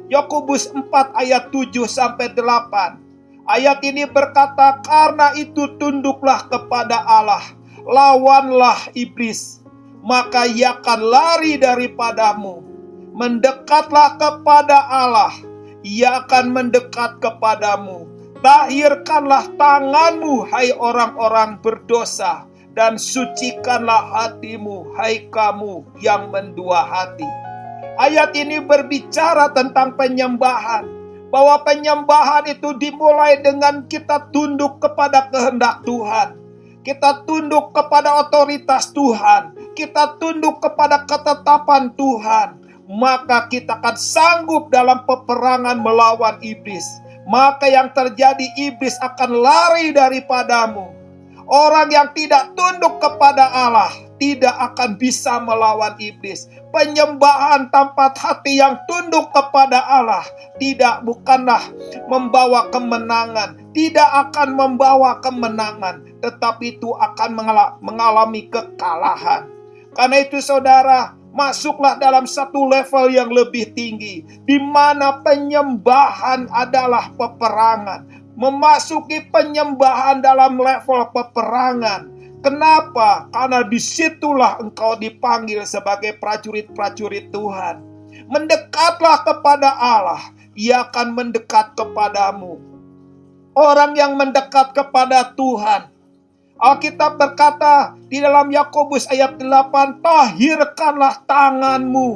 Yakobus 4 ayat 7-8. Ayat ini berkata, karena itu tunduklah kepada Allah, lawanlah iblis, maka ia akan lari daripadamu. Mendekatlah kepada Allah, ia akan mendekat kepadamu. Tahirkanlah tanganmu, hai orang-orang berdosa, dan sucikanlah hatimu, hai kamu yang mendua hati. Ayat ini berbicara tentang penyembahan, bahwa penyembahan itu dimulai dengan kita tunduk kepada kehendak Tuhan. Kita tunduk kepada otoritas Tuhan. Kita tunduk kepada ketetapan Tuhan. Maka kita akan sanggup dalam peperangan melawan iblis. Maka yang terjadi, iblis akan lari daripadamu. Orang yang tidak tunduk kepada Allah tidak akan bisa melawan iblis. Penyembahan tanpa hati yang tunduk kepada Allah bukanlah membawa kemenangan, tidak akan membawa kemenangan, tetapi itu akan mengalami kekalahan. Karena itu saudara, masuklah dalam satu level yang lebih tinggi, di mana penyembahan adalah peperangan. Memasuki penyembahan dalam level peperangan. Kenapa? Karena disitulah engkau dipanggil sebagai prajurit-prajurit Tuhan. Mendekatlah kepada Allah, Ia akan mendekat kepadamu. Orang yang mendekat kepada Tuhan, Alkitab berkata di dalam Yakobus ayat 8, tahirkanlah tanganmu,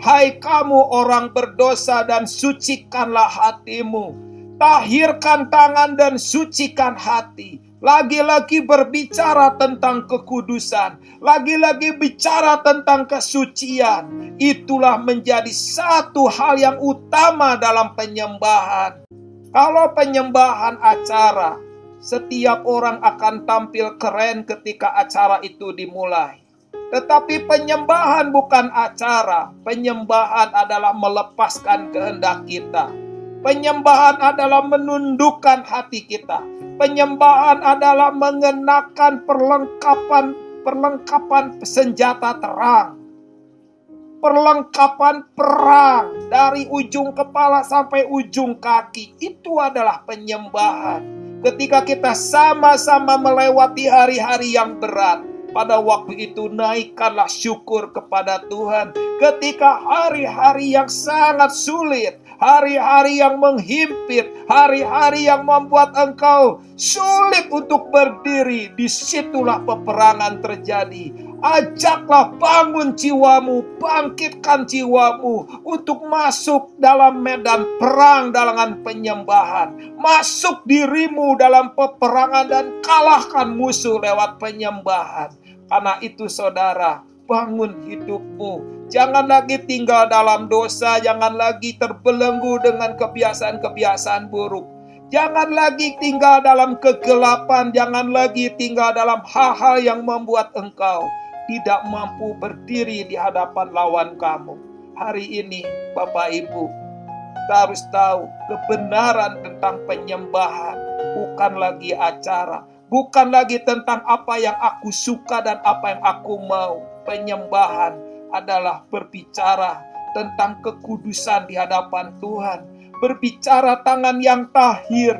hai kamu orang berdosa, dan sucikanlah hatimu. Tahirkan tangan dan sucikan hati. Lagi-lagi berbicara tentang kekudusan. Lagi-lagi bicara tentang kesucian. Itulah menjadi satu hal yang utama dalam penyembahan. Kalau penyembahan acara, setiap orang akan tampil keren ketika acara itu dimulai. Tetapi penyembahan bukan acara. Penyembahan adalah melepaskan kehendak kita. Penyembahan adalah menundukkan hati kita. Penyembahan adalah mengenakan perlengkapan senjata terang. Perlengkapan perang dari ujung kepala sampai ujung kaki. Itu adalah penyembahan. Ketika kita sama-sama melewati hari-hari yang berat, pada waktu itu naikkanlah syukur kepada Tuhan. Ketika hari-hari yang sangat sulit, hari-hari yang menghimpit, hari-hari yang membuat engkau sulit untuk berdiri, disitulah peperangan terjadi. Ajaklah bangun jiwamu, bangkitkan jiwamu untuk masuk dalam medan perang dengan penyembahan. Masuk dirimu dalam peperangan dan kalahkan musuh lewat penyembahan. Karena itu saudara, bangun hidupmu. Jangan lagi tinggal dalam dosa, jangan lagi terbelenggu dengan kebiasaan-kebiasaan buruk. Jangan lagi tinggal dalam kegelapan, jangan lagi tinggal dalam hal-hal yang membuat engkau tidak mampu berdiri di hadapan lawan kamu. Hari ini, Bapak Ibu, kita harus tahu kebenaran tentang penyembahan bukan lagi acara, bukan lagi tentang apa yang aku suka dan apa yang aku mau. Penyembahan adalah berbicara tentang kekudusan di hadapan Tuhan, berbicara tangan yang tahir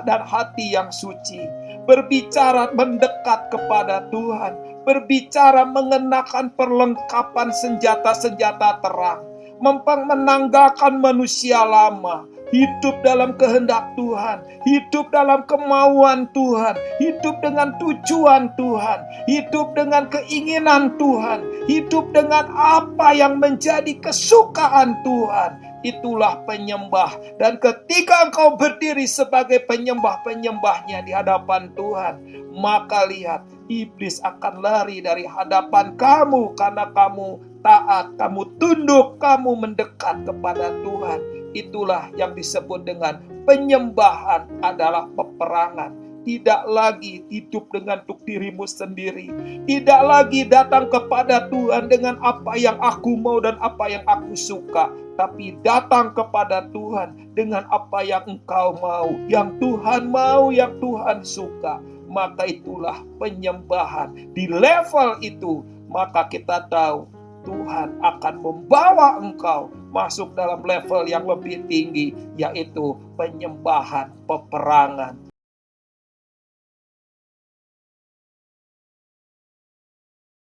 dan hati yang suci, berbicara mendekat kepada Tuhan, berbicara mengenakan perlengkapan senjata-senjata terang, menanggalkan manusia lama, hidup dalam kehendak Tuhan, hidup dalam kemauan Tuhan, hidup dengan tujuan Tuhan, hidup dengan keinginan Tuhan, hidup dengan apa yang menjadi kesukaan Tuhan. Itulah penyembah. Dan ketika engkau berdiri sebagai penyembah-penyembahnya di hadapan Tuhan, maka lihat, iblis akan lari dari hadapan kamu karena kamu taat, kamu tunduk, kamu mendekat kepada Tuhan. Itulah yang disebut dengan penyembahan adalah peperangan. Tidak lagi hidup dengan untuk dirimu sendiri. Tidak lagi datang kepada Tuhan dengan apa yang aku mau dan apa yang aku suka. Tapi datang kepada Tuhan dengan apa yang engkau mau. Yang Tuhan mau, yang Tuhan suka. Maka itulah penyembahan. Di level itu, maka kita tahu Tuhan akan membawa engkau masuk dalam level yang lebih tinggi, yaitu penyembahan peperangan.